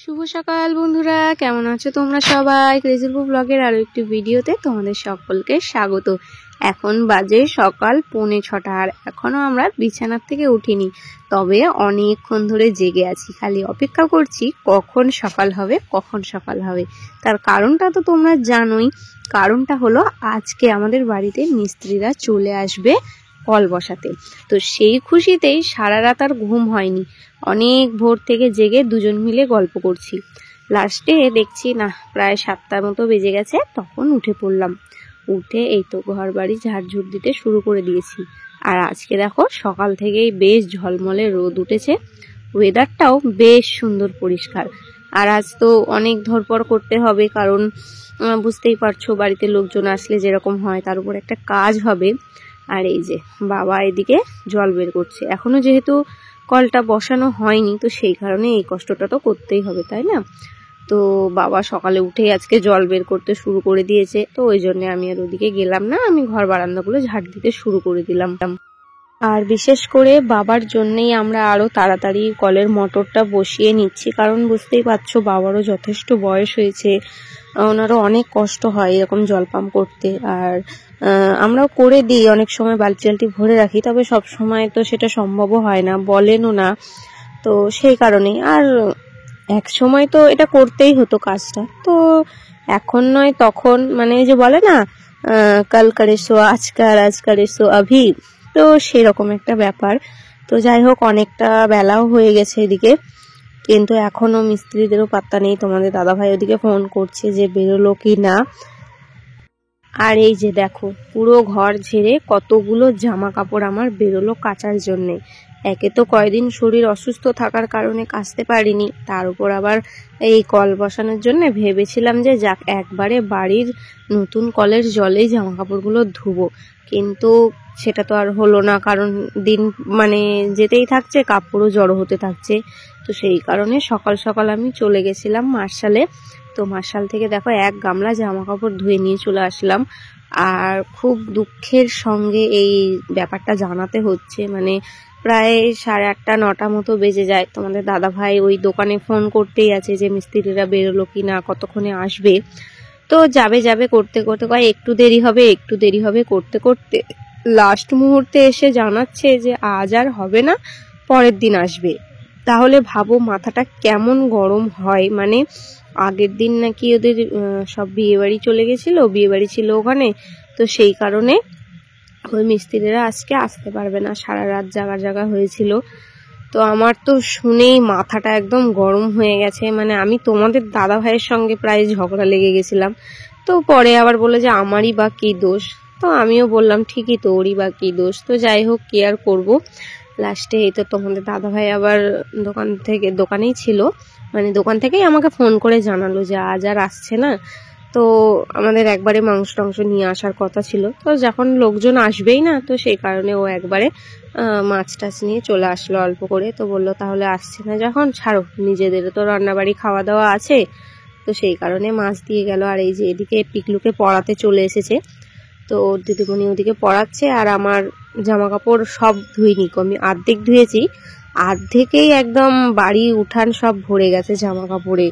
শুভ সকাল বন্ধুরা, কেমন আছো তোমরা সবাই? ক্রেজিলবু ব্লগের আরো একটি ভিডিওতে তোমাদের সকলকে স্বাগত। এখন বাজে সকাল 6:45 আর এখনো আমরা বিছানার থেকে উঠিনি, তবে অনেকক্ষণ ধরে জেগে আছি, খালি অপেক্ষা করছি কখন সকাল হবে। তার কারণটা তো তোমরা জানোই। কারণটা হলো আজকে আমাদের বাড়িতে মিস্ত্রিরা চলে আসবে কল বসাতে। তো সেই খুশিতেই সারা রাত আর ঘুম হয়নি, অনেক ভোর থেকে জেগে দুজন মিলে গল্প করছি। লাস্টে দেখছি না প্রায় 7টার মতো বেজে গেছে, তখন উঠে পড়লাম। উঠে এই তো ঘর বাড়ি ঝাড়ঝুড় দিতে শুরু করে দিয়েছি। আর আজকে দেখো সকাল থেকেই বেশ ঝলমলে রোদ উঠেছে, ওয়েদারটাও বেশ সুন্দর পরিষ্কার। আর আজ তো অনেক ধরপড় করতে হবে, কারণ বুঝতেই পারছো বাড়িতে লোকজন আসলে যেরকম হয়, তার উপর একটা কাজ হবে। আর এই যে বাবা এদিকে জল বের করছে, এখনো যেহেতু কলটা বসানো হয়নি, তো সেই কারণে এই কষ্টটা তো করতেই হবে, তাই না? তো বাবা সকালে উঠেই আজকে জল বের করতে শুরু করে দিয়েছে, তো ওই জন্য আমি আর ওদিকে গেলাম না, আমি ঘর বারান্দাগুলো ঝাড় দিতে শুরু করে দিলাম। আর বিশেষ করে বাবার জন্যই আমরা আরো তাড়াতাড়ি কলের মোটরটা বসিয়ে নিচ্ছি, কারণ বুঝতেই পারছো বাবারও যথেষ্ট বয়স হয়েছে, ওনারও অনেক কষ্ট হয় এরকম জল পাম্প করতে। আর আমরাও করে দিই, অনেক সময় বালতি ভরে রাখি, তবে সব সময় তো সেটা সম্ভবও হয় না, বলেনও না। তো সেই কারণেই আর এক সময় তো এটা করতেই হতো কাজটা, তো এখন নয় তখন, মানে যে বলে না কাল করেছো আজ করেছো আভি, তো সেরকম একটা ব্যাপার। তো যাই হোক, অনেকটা বেলাও হয়ে গেছে এদিকে, কিন্তু এখনো মিস্ত্রিদেরও পাত্তা নেই। তোমাদের দাদাভাই ওদিকে ফোন করছে যে বেরোলো কি না। আর এই যে দেখো পুরো ঘর ঝেড়ে কতগুলো জামা কাপড় আমার বেরোলো কাচার জন্যে। একে তো কয়দিন শরীর অসুস্থ থাকার কারণে কাচতে পারিনি, তার উপর আবার এই কল বসানোর জন্য ভেবেছিলাম যে যাক একবারে বাড়ির নতুন কলের জলেই জামা কাপড়গুলো ধুবো, কিন্তু সেটা তো আর হলো না, কারণ দিন মানে যেতেই থাকছে, কাপড়ও জড়ো হতে থাকছে। তো সেই কারণে সকাল সকাল আমি চলে গেছিলাম মার্শালে। তো মার্শাল থেকে দেখো এক গামলা জামা কাপড় ধুয়ে নিয়ে চলে আসলাম। আর খুব দুঃখের সঙ্গে এই ব্যাপারটা জানাতে হচ্ছে, মানে প্রায় 8:30 9টা মতো বেজে যায়। তোমাদের দাদা ভাই ওই দোকানে ফোন করতেই আছে যে মিস্ত্রিরা বেরোলো কি না, কতক্ষণে আসবে। তো যাবে করতে করতে কয় একটু দেরি হবে করতে করতে লাস্ট মুহূর্তে এসে জানাচ্ছে যে আজ আর হবে না, পরের দিন আসবে। তাহলে ভাবো মাথাটা কেমন গরম হয়। মানে আগের দিন নাকি ওদের সব বিয়ে বাড়ি চলে গেছিল, বিয়ে বাড়ি ছিল ওখানে, তো সেই কারণে ওই মিস্ত্রিরা আজকে আসতে পারবে না, সারা রাত জাগা হয়েছিল। তো আমার তো শুনেই মাথাটা একদম গরম হয়ে গেছে, মানে আমি তোমাদের দাদা ভাইয়ের সঙ্গে প্রায় ঝগড়া লেগে গেছিলাম। তো পরে আবার বলে যে আমারই বা কি দোষ, তো আমিও বললাম ঠিকই তো, ওরই বা কি দোষ। তো যাই হোক, কি আর করবো। লাস্টে এই তো তোমাদের দাদা ভাই আবার দোকানেই ছিল, মানে দোকান থেকেই আমাকে ফোন করে জানালো যে আজ আর আসছে না। তো আমাদের একবারে মাংস টাংস নিয়ে আসার কথা ছিল, তো যখন লোকজন আসবেই না, তো সেই কারণে ও একবারে মাছ টাছ নিয়ে চলে আসলো অল্প করে। তো বললো তাহলে আসছে না যখন, ছাড়ো, নিজেদেরও তো রান্নাবাড়ি খাওয়া দাওয়া আছে, তো সেই কারণে মাছ দিয়ে গেল। আর এই যে এদিকে পিকলুকে পড়াতে চলে এসেছে, তো ওর দিদিমণি ওদিকে পড়াচ্ছে, আর আমার জামা কাপড় সব ধুইনি, আমি অর্ধেক ধুয়েছি, অর্ধেকেই একদম বাড়ি উঠান সব ভরে গেছে জামা কাপড়ে।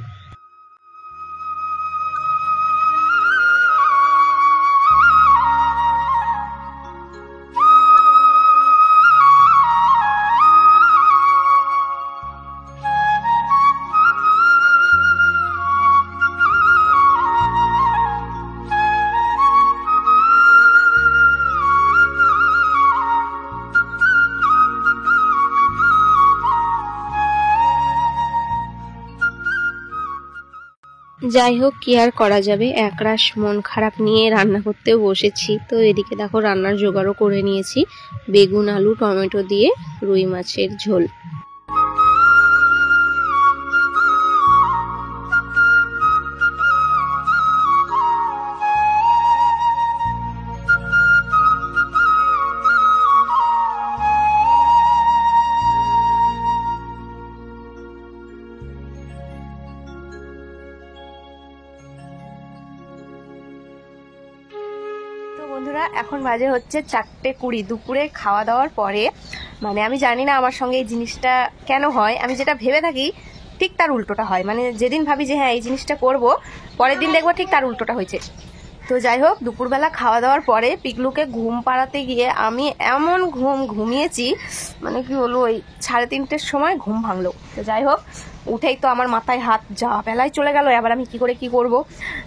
যাই হোক, কি আর করা যাবে, একরাশ মন খারাপ নিয়ে রান্না করতে বসেছি। তো এদিকে দেখো রান্নার জোগাড়ও করে নিয়েছি, বেগুন আলু টমেটো দিয়ে রুই মাছের ঝোল। বন্ধুরা এখন বাজে হচ্ছে 4:20, দুপুরে খাওয়া দাওয়ার পরে। মানে আমি জানি না আমার সঙ্গে এই জিনিসটা কেন হয়, আমি যেটা ভেবে থাকি ঠিক তার উল্টোটা হয়। মানে যেদিন ভাবি যে হ্যাঁ এই জিনিসটা করব, পরের দিন দেখবো ঠিক তার উল্টোটা হয়েছে। তো যাই হোক, দুপুরবেলা খাওয়া দাওয়ার পরে পিকলুকে ঘুম পাড়াতে গিয়ে আমি এমন ঘুমিয়েছি, মানে কি হলো, ওই 3:30-র সময় ঘুম ভাঙলো। তো যাই হোক, উঠেই তো আমার মাথায় হাত, যা বেলায় চলে গেল, এবার আমি কি করে কি করব।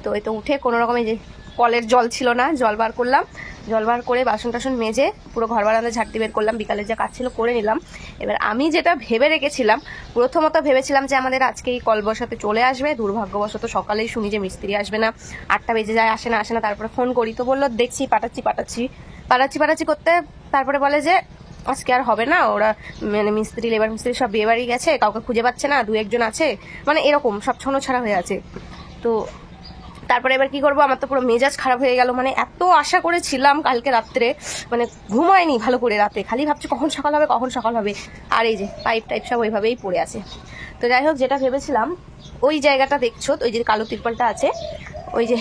তো এই তো উঠে কোনো রকমে, যে কলের জল ছিল না, জল বার করলাম, জল বার করে বাসন টাসন মেজে পুরো ঘর বারান্দা ঝাড়তে বের করলাম, বিকালে যা কাজ ছিল করে নিলাম। এবার আমি যেটা ভেবে রেখেছিলাম, প্রথমত ভেবেছিলাম যে আমাদের আজকে এই কল বসাতে চলে আসবে, দুর্ভাগ্যবশত সকালেই শুনি যে মিস্ত্রি আসবে না, 8টা বেজে যায়, আসে না। তারপরে ফোন করি, তো বললো দেখছি, পাঠাচ্ছি করতে, তারপরে বলে যে আজকে আর হবে না, ওরা মানে মিস্ত্রি, লেবার মিস্ত্রি সব বিয়ে বাড়ি গেছে, কাউকে খুঁজে পাচ্ছে না, 2-1 জন আছে, মানে এরকম সব ছাড়া হয়ে আছে। তো তারপরে এবার কি করবো, আমার তো পুরো মেজাজ খারাপ হয়ে গেল। মানে এত আশা করেছিলাম কালকে রাত্রে, মানে ঘুমায়নি ভালো করে রাতে, খালি ভাবছি কখন সকাল হবে। আর এই যে পাইপ সব ওইভাবেই পড়ে আছে। তো যাই হোক, যেটা ভেবেছিলাম, ওই জায়গাটা দেখছো, ওই যে কালো তিরপালটা আছে, ওই যে,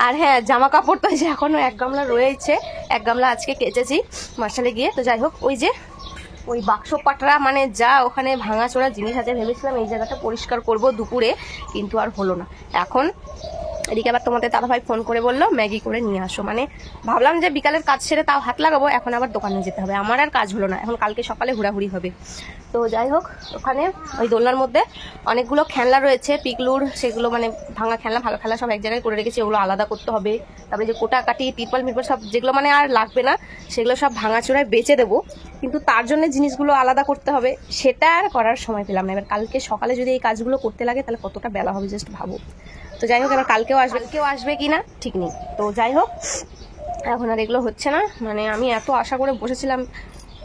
আর হ্যাঁ, জামা কাপড় তো যে এখনো 1 গামলা রয়েছে, 1 গামলা আজকে কেচেছি মার্শালে গিয়ে। তো যাই হোক, ওই যে ওই বাক্স পাটরা, মানে যা ওখানে ভাঙাচোরা জিনিস আছে, ভেবেছিলাম এই জায়গাটা পরিষ্কার করব দুপুরে, কিন্তু আর হলো না। এখন এদিকে আবার তোমাদের দাদাভাই ফোন করে বললো ম্যাগি করে নিয়ে আসো। মানে ভাবলাম যে বিকালের কাজ সেরে তাও হাত লাগাবো, এখন আবার দোকানে যেতে হবে, আমার আর কাজ হলো না, এখন কালকে সকালে হুড়াহুড়ি হবে। তো যাই হোক, ওখানে ওই দোলনার মধ্যে অনেকগুলো খেলনা রয়েছে পিকলুর, সেগুলো মানে ভাঙা খেলনা, ভালো খেলনা সব এক জায়গায় করে রেখেছি, ওগুলো আলাদা করতে হবে। তারপরে যে কোটা কাটি, তিরপাল সব যেগুলো মানে আর লাগবে না, সেগুলো সব ভাঙাচোরায় বেচে দেবো, কিন্তু তার জন্য জিনিসগুলো আলাদা করতে হবে, সেটা আর করার সময় পেলাম না। এবার কালকে সকালে যদি এই কাজগুলো করতে লাগে, তাহলে কতটা বেলা হবে জাস্ট ভাবো। তো যাই হোক, এবার কালকেও আসবে কি না ঠিক নেই। তো যাই হোক, এখন আর এগুলো হচ্ছে না, মানে আমি এত আশা করে বসেছিলাম,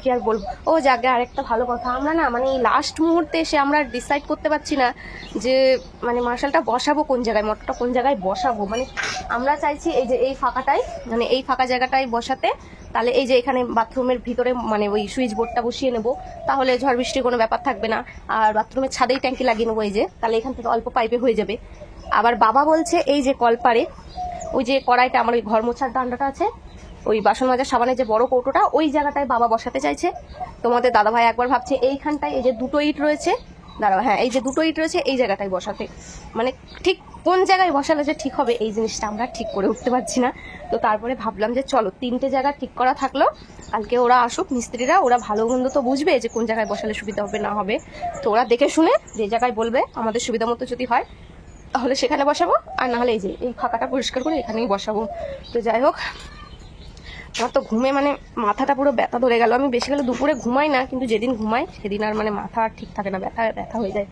কি আর বলবো। ও জায়গায় আরেকটা ভালো কথা, আমরা না মানে এই লাস্ট মুহূর্তে এসে আমরা ডিসাইড করতে পারছি না যে মানে মার্শালটা বসাবো কোন জায়গায়, মোটরটা কোন জায়গায় বসাবো। মানে আমরা চাইছি এই যে এই ফাঁকাটাই, মানে এই ফাঁকা জায়গাটাই বসাতে, তাহলে এই যে এখানে বাথরুমের ভিতরে মানে ওই সুইচ বোর্ডটা বসিয়ে নেবো, তাহলে ঝড় বৃষ্টির কোনো ব্যাপার থাকবে না। আর বাথরুমের ছাদেই ট্যাঙ্কি লাগিয়ে নেবো, এই যে, তাহলে এখান থেকে অল্প পাইপে হয়ে যাবে। আবার বাবা বলছে এই যে কলপারে ওই যে কড়াইটা, আমার ওই ঘর মোছার ডান্ডাটা আছে, ওই বাসন মাজার সাবানের যে বড় কৌটোটা, ওই জায়গাটায় বাবা বসাতে চাইছে। তোমাদের দাদাভাই একবার ভাবছে এইখানটায়, এই যে 2টো ইট রয়েছে, দাঁড়াও, হ্যাঁ এই যে 2টো ইট রয়েছে, এই জায়গাটায় বসাতে। মানে ঠিক কোন জায়গায় বসালে যে ঠিক হবে, এই জিনিসটা আমরা ঠিক করে উঠতে পারছি না। তো তারপরে ভাবলাম যে চলো 3টে জায়গা ঠিক করা থাকলো, কালকে ওরা আসুক মিস্ত্রিরা, ওরা ভালো মন্দ তো বুঝবে যে কোন জায়গায় বসালে সুবিধা হবে না হবে। তো ওরা দেখে শুনে যে জায়গায় বলবে, আমাদের সুবিধা মতো যদি হয় তাহলে সেখানে বসাবো, আর নাহলে এই যে এই ফাঁকাটা পরিষ্কার করে এখানেই বসাবো। তো যাই হোক, আমার তো ঘুমে মানে মাথাটা পুরো ব্যথা ধরে গেল। আমি বেশি গেলে দুপুরে ঘুমাই না, কিন্তু যেদিন ঘুমাই সেদিন আর মানে মাথা ঠিক থাকে না, ব্যথা হয়ে যায়।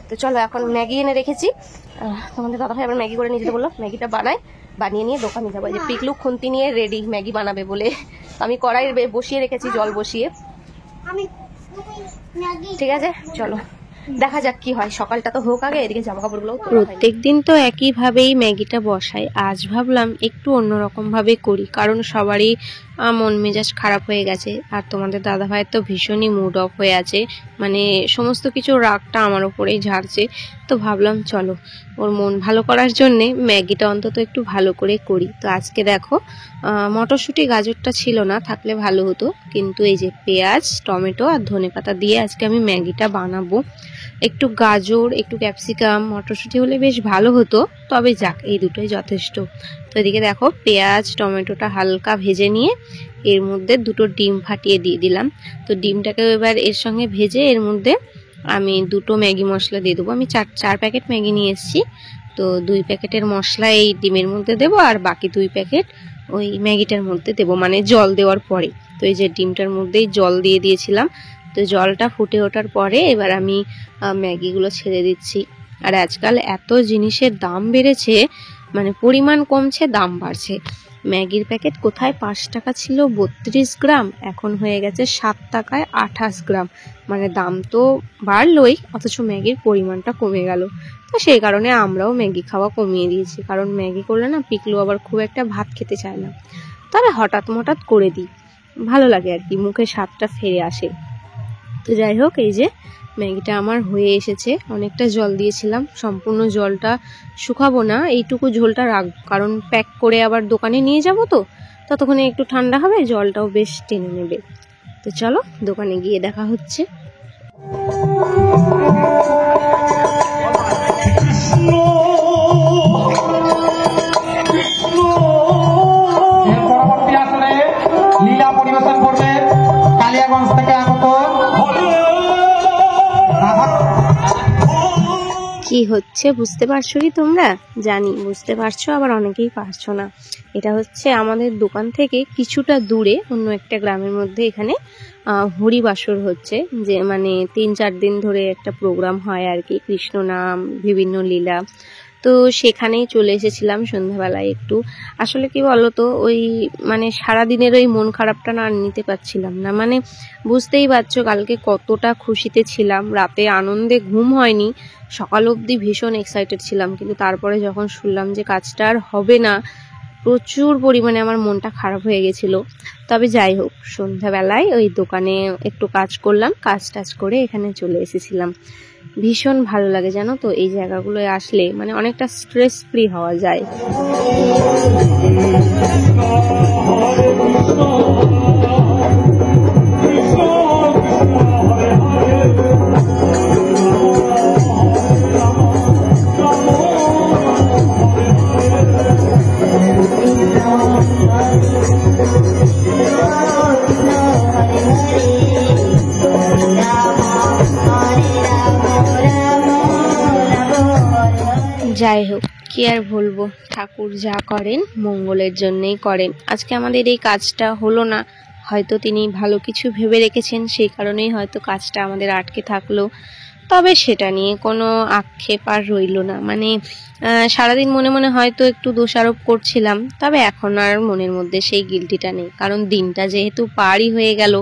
তো চলো, এখন ম্যাগি এনে রেখেছি, তোমাদের দাদাভাই আবার ম্যাগি করে নিয়ে যেতে বললো, ম্যাগিটা বানিয়ে নিয়ে দোকানে যাবো। যে পিকলু খুন্তি নিয়ে রেডি ম্যাগি বানাবে বলে, আমি কড়াই বসিয়ে রেখেছি, জল বসিয়ে। ঠিক আছে, চলো দেখা যাক কি হয়, সকালটা তো হোক আগে, এদিকে জামা কাপড়গুলো। প্রত্যেকদিন তো একইভাবেই ম্যাগিটা বসাই, আজ ভাবলাম একটু অন্যরকম ভাবে করি, কারণ সবারই মন মেজাজ খারাপ হয়ে গেছে, আর তোমাদের দাদাভাইয়ের তো ভীষণই মুড অফ হয়ে আছে, মানে সমস্ত কিছু রাগটা আমার উপরেই ঝাড়ছে। তো ভাবলাম চলো ওর মন ভালো করার জন্যে ম্যাগিটা অন্তত একটু ভালো করে করি। তো আজকে দেখো, মটরশুঁটি গাজরটা ছিল না, থাকলে ভালো হতো, কিন্তু এই যে পেঁয়াজ, টমেটো আর ধনেপাতা দিয়ে আজকে আমি ম্যাগিটা বানাবো। একটু গাজর, একটু ক্যাপসিকাম, মটরশুঁটি হলে বেশ ভালো হতো, তবে যাক, এই দুটোই যথেষ্ট। তো এদিকে দেখো, পেঁয়াজ টমেটোটা হালকা ভেজে নিয়ে এর মধ্যে 2টো ডিম ফাটিয়ে দিয়ে দিলাম। তো ডিমটাকে এবার এর সঙ্গে ভেজে এর মধ্যে আমি 2টো ম্যাগি মশলা দিয়ে দেবো। আমি 4 প্যাকেট ম্যাগি নিয়ে এসেছি, তো 2 প্যাকেটের মশলা এই ডিমের মধ্যে দেবো, আর বাকি 2 প্যাকেট ওই ম্যাগিটার মধ্যে দেবো, মানে জল দেওয়ার পরে। তো এই যে ডিমটার মধ্যেই জল দিয়ে দিয়েছিলাম, তো জলটা ফুটে ওঠার পরে এবার আমি ম্যাগিগুলো ছেড়ে দিচ্ছি। আর আজকাল এত জিনিসের দাম বেড়েছে, মানে পরিমাণ কমছে, দাম বাড়ছে। ম্যাগির প্যাকেট কোথায় 5 টাকা ছিল 32 গ্রাম, এখন হয়ে গেছে 7 টাকায় 28 গ্রাম। মানে দাম তো বাড়লোই, অথচ ম্যাগির পরিমাণটা কমে গেল। তো সেই কারণে আমরাও ম্যাগি খাওয়া কমিয়ে দিয়েছি, কারণ ম্যাগি করলে না পিকলু আবার খুব একটা ভাত খেতে চায় না, তবে হঠাৎ মঠাৎ করে দিই, ভালো লাগে আর কি, মুখে স্বাদটা ফিরে আসে। তো যাই হোক, এই যে ম্যাগিটা আমার হয়ে এসেছে, অনেকটা জল দিয়েছিলাম, সম্পূর্ণ জলটা শুকাবো না, এইটুকু ঝোলটা রাখবো, কারণ প্যাক করে আবার দোকানে নিয়ে যাব, তো ততক্ষণে একটু ঠান্ডা হবে, জলটাও বেশ টেনে নেবে। তো চলো দোকানে গিয়ে দেখা হচ্ছে। কি হচ্ছে বুঝতে পারছো কি তোমরা? জানি বুঝতে পারছো, আবার অনেকেই পারছো না। এটা হচ্ছে আমাদের দোকান থেকে কিছুটা দূরে অন্য একটা গ্রামের মধ্যে এখানে হরিবাসর হচ্ছে, যে মানে 3-4 দিন ধরে একটা প্রোগ্রাম হয় আর কি, কৃষ্ণ নাম, বিভিন্ন লীলা। তো সেখানেই চলে এসেছিলাম সন্ধ্যাবেলায় একটু। আসলে কি বলতো, ওই মানে সারাদিনের ওই মন খারাপটা না নিতে পারছিলাম না। মানে বুঝতেই পারছো কালকে কতটা খুশিতে ছিলাম, রাতে আনন্দে ঘুম হয়নি, সকাল অবধি ভীষণ এক্সাইটেড ছিলাম, কিন্তু তারপরে যখন শুনলাম যে কাজটা আর হবে না, প্রচুর পরিমাণে আমার মনটা খারাপ হয়ে গেছিলো। তবে যাই হোক, সন্ধ্যাবেলায় ওই দোকানে একটু কাজ করলাম, কাজ টাজ করে এখানে চলে এসেছিলাম। ভীষণ ভালো লাগে জানো তো, এই জায়গাগুলোয় আসলে মানে অনেকটা স্ট্রেস ফ্রি হওয়া যায়। যাই হোক, কি আর বলবো, ঠাকুর যা করেন মঙ্গলের জন্যই করেন। আজকে আমাদের এই কাজটা হলো না, হয়তো তিনি ভালো কিছু ভেবে রেখেছেন, সেই কারণেই হয়তো কাজটা আমাদের আটকে থাকলো। তবে সেটা নিয়ে কোনো আক্ষেপ আর রইল না। মানে সারাদিন মনে মনে হয়তো একটু দোষারোপ করছিলাম, তবে এখন আর মনের মধ্যে সেই গিল্টিটা নেই, কারণ দিনটা যেহেতু পারই হয়ে গেল।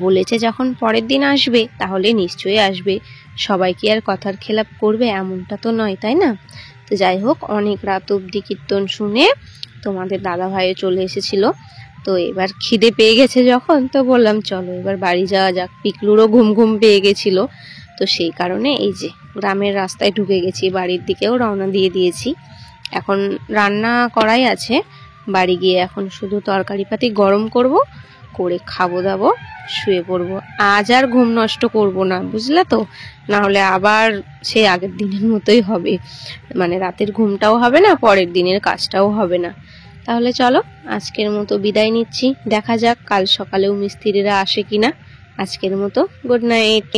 বলেছে যখন পরের দিন আসবে, তাহলে নিশ্চয়ই আসবে। সবাই কি আর কথার খেলাপ করবে? এমনটা তো নয়, তাই না? তো যাই হোক, অনেক রাত অবধি কীর্তন শুনে তোমাদের দাদা ভাইও চলে এসেছিল। তো এবার খিদে পেয়ে গেছে যখন, তো বললাম চলো এবার বাড়ি যাওয়া যাক। পিকলুরও ঘুম ঘুম পেয়ে গেছিল, তো সেই কারণে এই যে গ্রামের রাস্তায় ঢুকে গেছি, বাড়ির দিকেও রওনা দিয়ে দিয়েছি। এখন রান্না করাই আছে, বাড়ি গিয়ে এখন শুধু তরকারি পাতি গরম করব, করে খাবো দাবো, শুয়ে পড়বো। আজ আর ঘুম নষ্ট করব না, বুঝলে তো, না হলে আবার সেই আগের দিনের মতোই হবে। মানে রাতের ঘুমটাও হবে না, পরের দিনের কাজটাও হবে না। তাহলে চলো আজকের মতো বিদায় নিচ্ছি, দেখা যাক কাল সকালেও মিস্ত্রিরা আসে কিনা। আজকের মতো গুড নাইট।